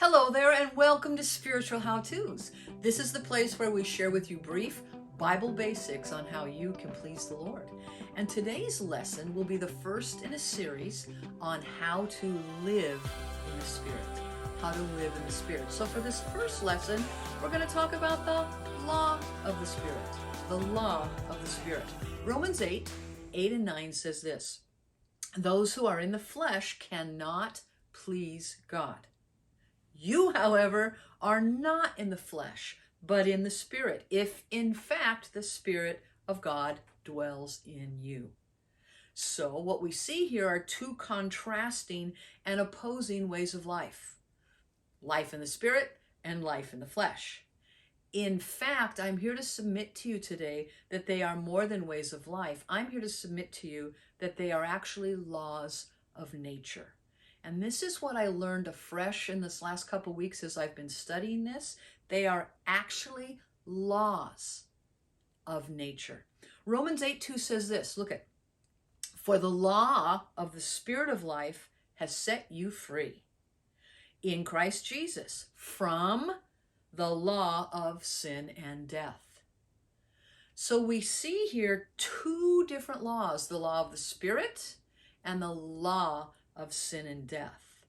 Hello there and welcome to Spiritual How-Tos. This is the place where we share with you brief Bible basics on how you can please the Lord. And today's lesson will be the first in a series on how to live in the Spirit. How to live in the Spirit. So for this first lesson, we're going to talk about the law of the Spirit. The law of the Spirit. Romans 8 and 9 says this: "Those who are in the flesh cannot please God. You, however, are not in the flesh, but in the Spirit, if in fact the Spirit of God dwells in you." So what we see here are two contrasting and opposing ways of life. Life in the Spirit and life in the flesh. In fact, I'm here to submit to you today that they are more than ways of life. I'm here to submit to you that they are actually laws of nature. And this is what I learned afresh in this last couple weeks as I've been studying this. They are actually laws of nature. Romans 8:2 says this, look at, "For the law of the Spirit of life has set you free in Christ Jesus from the law of sin and death." So we see here two different laws, the law of the Spirit and the law of sin and death.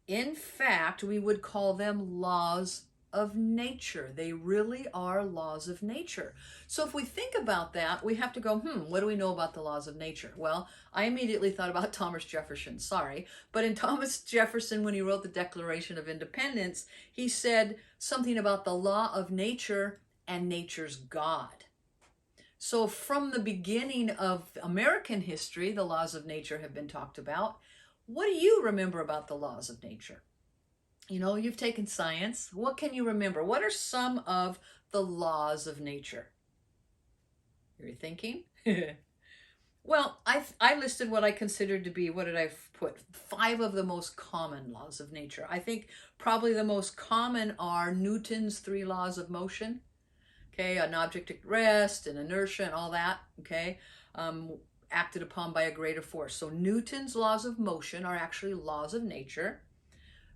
In fact, we would call them laws of nature. They really are laws of nature. So if we think about that, we have to go, what do we know about the laws of nature? Well, I immediately thought about Thomas Jefferson, sorry. But in Thomas Jefferson, when he wrote the Declaration of Independence, he said something about the law of nature and nature's God. So from the beginning of American history, the laws of nature have been talked about. What do you remember about the laws of nature? You know, you've taken science. What can you remember? What are some of the laws of nature? You're thinking? Well, I listed what I considered to be, what did I put? 5 of the most common laws of nature. I think probably the most common are Newton's 3 laws of motion. Okay, an object at rest and inertia and all that, okay, acted upon by a greater force. So Newton's laws of motion are actually laws of nature.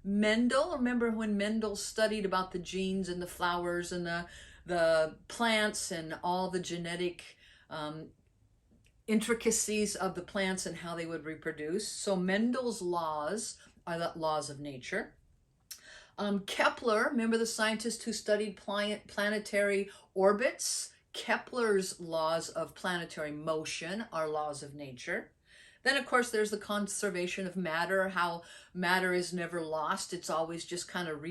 Mendel, remember when Mendel studied about the genes and the flowers and the plants and all the genetic intricacies of the plants and how they would reproduce. So Mendel's laws are the laws of nature. Kepler, remember the scientist who studied planetary orbits? Kepler's laws of planetary motion are laws of nature. Then, of course, there's the conservation of matter, how matter is never lost. It's always just kind of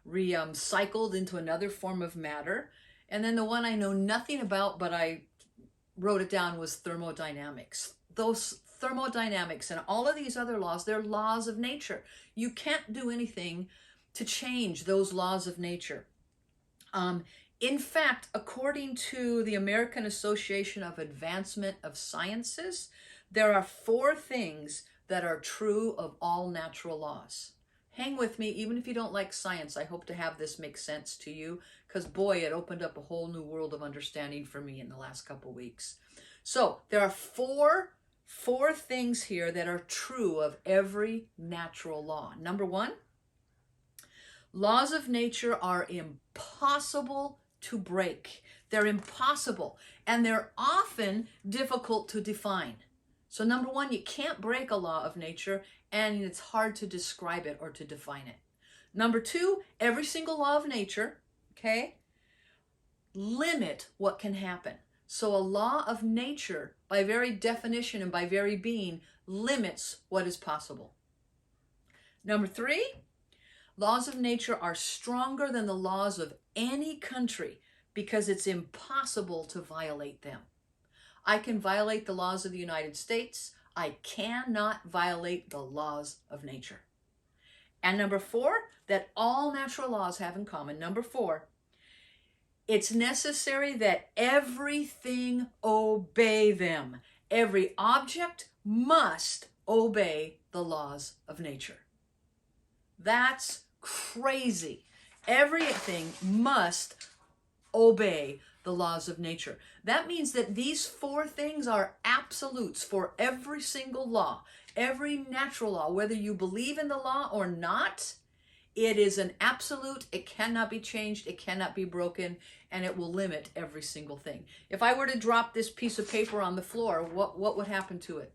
recycled into another form of matter. And then the one I know nothing about, but I wrote it down, was thermodynamics. Those thermodynamics and all of these other laws, they're laws of nature. You can't do anything to change those laws of nature. In fact, according to the American Association of Advancement of Sciences, there are 4 things that are true of all natural laws. Hang with me, even if you don't like science. I hope to have this make sense to you, because boy, it opened up a whole new world of understanding for me in the last couple weeks. So there are four things here that are true of every natural law. Number 1, laws of nature are impossible to break. They're impossible, and they're often difficult to define. So number 1, you can't break a law of nature, and it's hard to describe it or to define it. Number 2, every single law of nature, okay, limit what can happen. So a law of nature, by very definition and by very being, limits what is possible. Number 3, laws of nature are stronger than the laws of any country because it's impossible to violate them. I can violate the laws of the United States. I cannot violate the laws of nature. And number 4, that all natural laws have in common. Number 4, it's necessary that everything obey them. Every object must obey the laws of nature. That's crazy. Everything must obey the laws of nature. That means that these 4 things are absolutes for every single law, every natural law, whether you believe in the law or not. It is an absolute. It cannot be changed. It cannot be broken, and it will limit every single thing. If I were to drop this piece of paper on the floor, what would happen to it?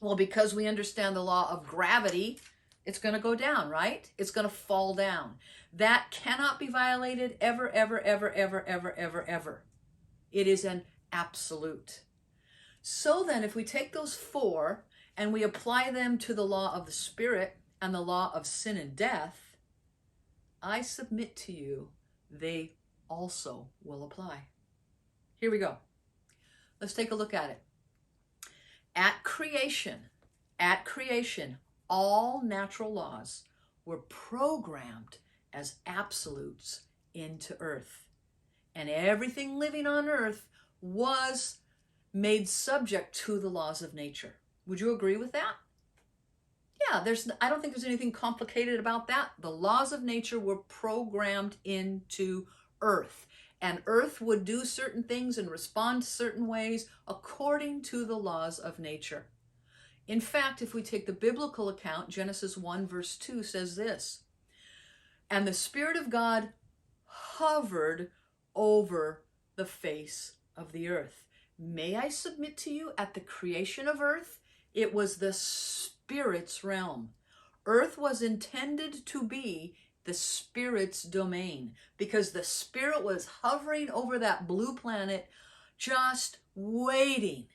Well, because we understand the law of gravity, it's going to go down, right? It's going to fall down. That cannot be violated ever, ever, ever, ever, ever, ever, ever. It is an absolute. So then, if we take those four and we apply them to the law of the Spirit and the law of sin and death, I submit to you, they also will apply. Here we go. Let's take a look at it. At creation, all natural laws were programmed as absolutes into earth. And everything living on earth was made subject to the laws of nature. Would you agree with that? Yeah, I don't think there's anything complicated about that. The laws of nature were programmed into earth, and earth would do certain things and respond to certain ways according to the laws of nature. In fact, if we take the biblical account, Genesis 1 verse 2 says this, "And the Spirit of God hovered over the face of the earth." May I submit to you, at the creation of earth, it was the Spirit's realm. Earth was intended to be the Spirit's domain, because the Spirit was hovering over that blue planet, just waiting,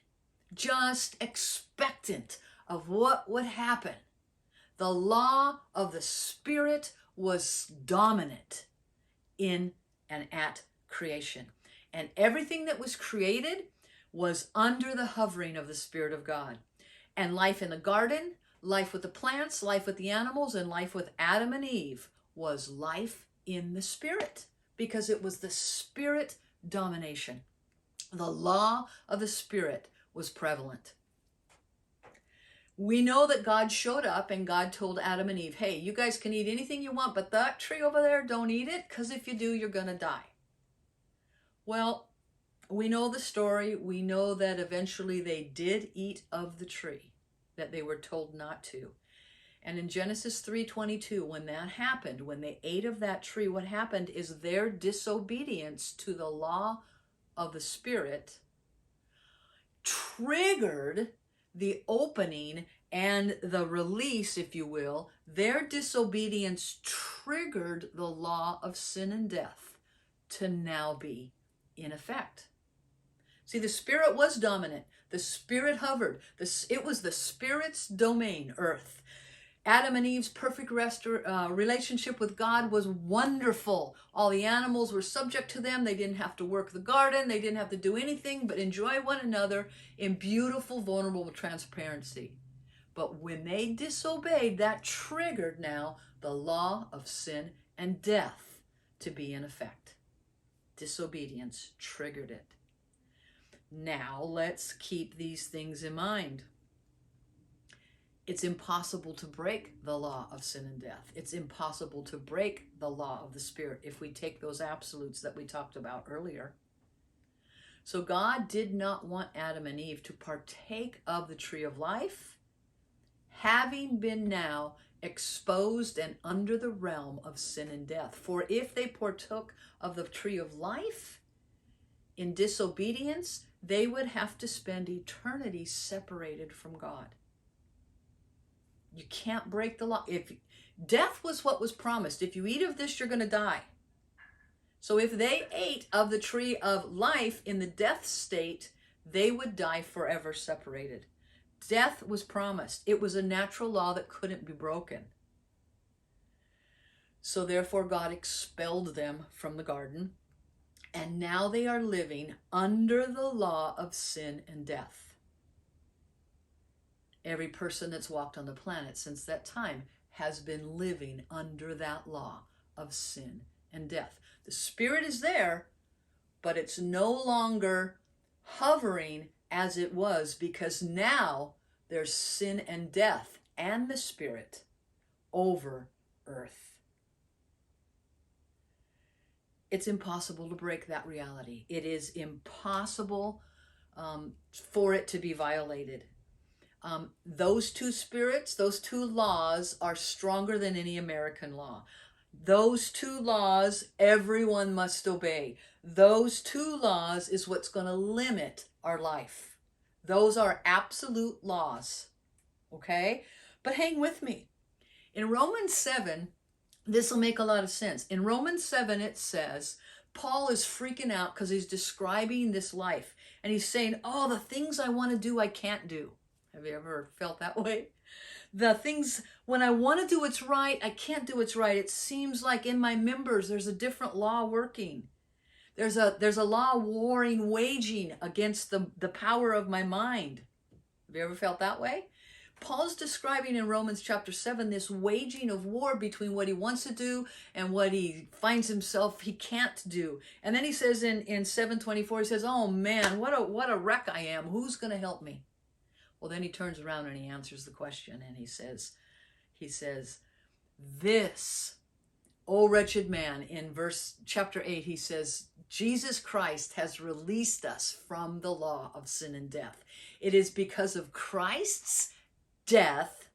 just expectant of what would happen. The law of the Spirit was dominant in and at creation. And everything that was created was under the hovering of the Spirit of God. And life in the garden, life with the plants, life with the animals, and life with Adam and Eve was life in the Spirit, because it was the Spirit domination. The law of the Spirit was prevalent. We know that God showed up and God told Adam and Eve, hey, you guys can eat anything you want, but that tree over there, don't eat it, because if you do, you're going to die. Well, we know the story. We know that eventually they did eat of the tree that they were told not to. And in Genesis 3:22, when that happened, when they ate of that tree, what happened is their disobedience to the law of the Spirit triggered the opening and the release, if you will. Their disobedience triggered the law of sin and death to now be in effect. See, the Spirit was dominant. The Spirit hovered. It was the Spirit's domain, earth. Adam and Eve's perfect relationship with God was wonderful. All the animals were subject to them. They didn't have to work the garden. They didn't have to do anything but enjoy one another in beautiful, vulnerable transparency. But when they disobeyed, that triggered now the law of sin and death to be in effect. Disobedience triggered it. Now let's keep these things in mind. It's impossible to break the law of sin and death. It's impossible to break the law of the Spirit if we take those absolutes that we talked about earlier. So God did not want Adam and Eve to partake of the tree of life, having been now exposed and under the realm of sin and death. For if they partook of the tree of life in disobedience, they would have to spend eternity separated from God. You can't break the law. If death was what was promised, if you eat of this, you're going to die. So if they ate of the tree of life in the death state, they would die forever separated. Death was promised. It was a natural law that couldn't be broken. So therefore God expelled them from the garden, and now they are living under the law of sin and death. Every person that's walked on the planet since that time has been living under that law of sin and death. The Spirit is there, but it's no longer hovering as it was, because now there's sin and death and the Spirit over earth. It's impossible to break that reality. It is impossible for it to be violated. Those two spirits, those two laws are stronger than any American law. Those two laws everyone must obey. Those two laws is what's going to limit our life. Those are absolute laws. Okay? But hang with me. In Romans 7, this will make a lot of sense. In Romans 7, it says, Paul is freaking out because he's describing this life. And he's saying, oh, the things I want to do, I can't do. Have you ever felt that way? The things, when I want to do what's right, I can't do what's right. It seems like in my members, there's a different law working. There's a law warring, waging against the power of my mind. Have you ever felt that way? Paul's describing in Romans chapter 7 this waging of war between what he wants to do and what he finds himself he can't do. And then he says in 7:24, he says, oh man, what a wreck I am. Who's going to help me? Well, then he turns around and he answers the question and he says, this, O wretched man, in chapter 8, he says, Jesus Christ has released us from the law of sin and death. It is because of Christ's death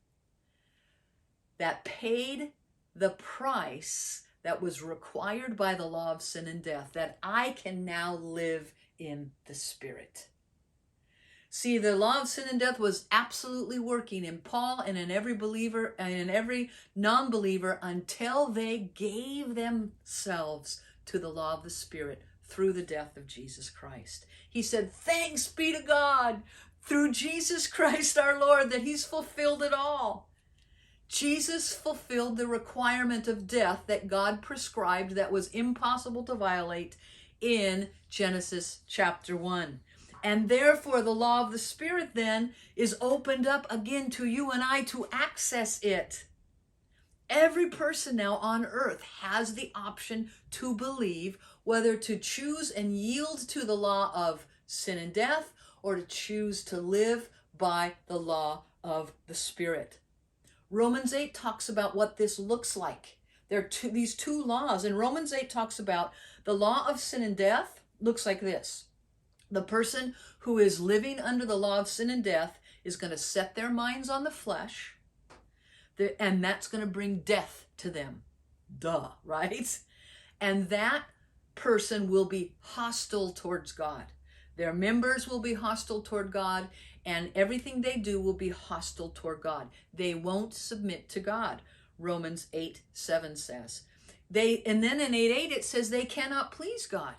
that paid the price that was required by the law of sin and death, that I can now live in the Spirit. See, the law of sin and death was absolutely working in Paul and in every believer and in every non-believer until they gave themselves to the law of the Spirit through the death of Jesus Christ. He said, thanks be to God through Jesus Christ our Lord that he's fulfilled it all. Jesus fulfilled the requirement of death that God prescribed that was impossible to violate in Genesis chapter 1. And therefore, the law of the Spirit then is opened up again to you and I to access it. Every person now on earth has the option to believe, whether to choose and yield to the law of sin and death or to choose to live by the law of the Spirit. Romans 8 talks about what this looks like. There are these two laws. And Romans 8 talks about the law of sin and death looks like this. The person who is living under the law of sin and death is going to set their minds on the flesh, and that's going to bring death to them. Duh, right? And that person will be hostile towards God. Their members will be hostile toward God, and everything they do will be hostile toward God. They won't submit to God, Romans 8:7 says. And then in 8:8 it says they cannot please God.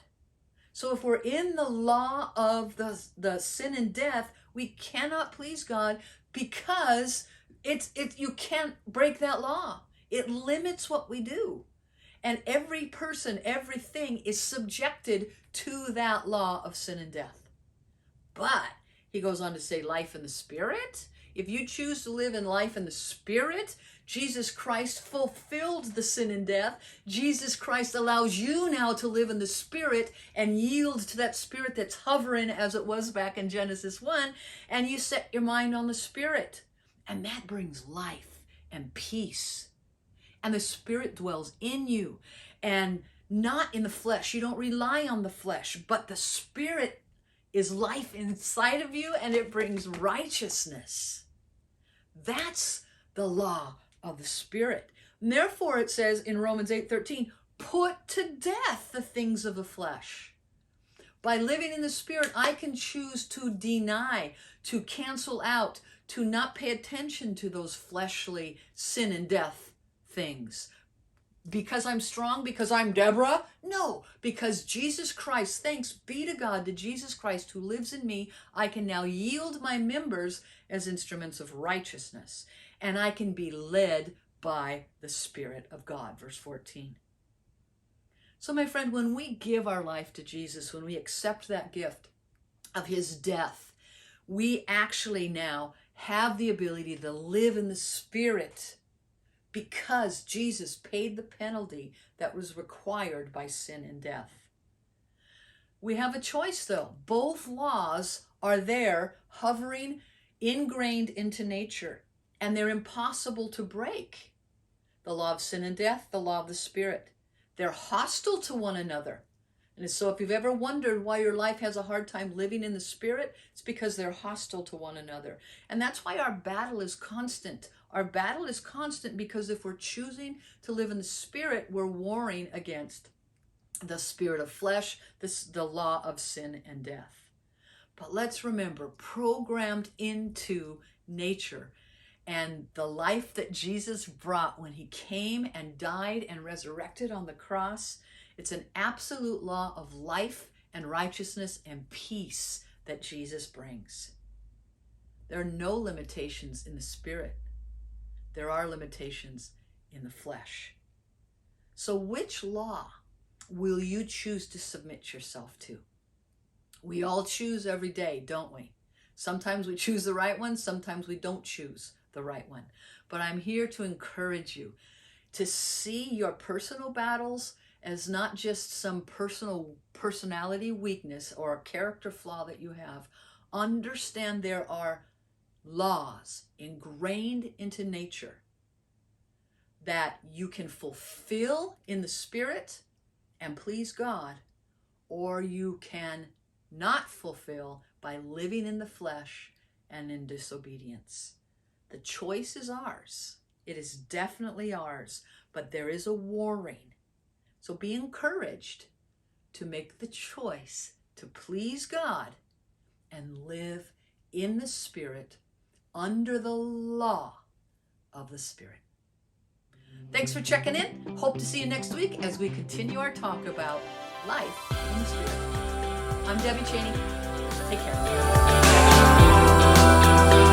So if we're in the law of the sin and death, we cannot please God because you can't break that law. It limits what we do. And every person, everything is subjected to that law of sin and death. But he goes on to say life in the Spirit. If you choose to live in life in the Spirit, Jesus Christ fulfilled the sin and death. Jesus Christ allows you now to live in the Spirit and yield to that Spirit that's hovering as it was back in Genesis 1. And you set your mind on the Spirit. And that brings life and peace. And the Spirit dwells in you and not in the flesh. You don't rely on the flesh, but the Spirit is life inside of you and it brings righteousness. That's the law of the Spirit. And therefore, it says in Romans 8:13, put to death the things of the flesh. By living in the Spirit, I can choose to deny, to cancel out, to not pay attention to those fleshly sin and death things. Because I'm strong, because I'm Deborah? No, because Jesus Christ, thanks be to God, to Jesus Christ who lives in me, I can now yield my members as instruments of righteousness. And I can be led by the Spirit of God, verse 14. So my friend, when we give our life to Jesus, when we accept that gift of his death, we actually now have the ability to live in the Spirit because Jesus paid the penalty that was required by sin and death. We have a choice though. Both laws are there, hovering, ingrained into nature, and they're impossible to break. The law of sin and death, the law of the Spirit. They're hostile to one another. And so if you've ever wondered why your life has a hard time living in the Spirit, it's because they're hostile to one another. And that's why our battle is constant. Our battle is constant because if we're choosing to live in the Spirit, we're warring against the spirit of flesh, the law of sin and death. But let's remember, programmed into nature and the life that Jesus brought when he came and died and resurrected on the cross, it's an absolute law of life and righteousness and peace that Jesus brings. There are no limitations in the Spirit. There are limitations in the flesh. So which law will you choose to submit yourself to? We all choose every day, don't we? Sometimes we choose the right one, sometimes we don't choose the right one. But I'm here to encourage you to see your personal battles as not just some personality weakness or a character flaw that you have. Understand there are laws ingrained into nature that you can fulfill in the Spirit and please God, or you can not fulfill by living in the flesh and in disobedience. The choice is ours. It is definitely ours, but there is a warring. So be encouraged to make the choice to please God and live in the Spirit under the law of the Spirit. Thanks for checking in. Hope to see you next week as we continue our talk about life in the Spirit. I'm Debbie Cheney. Take care.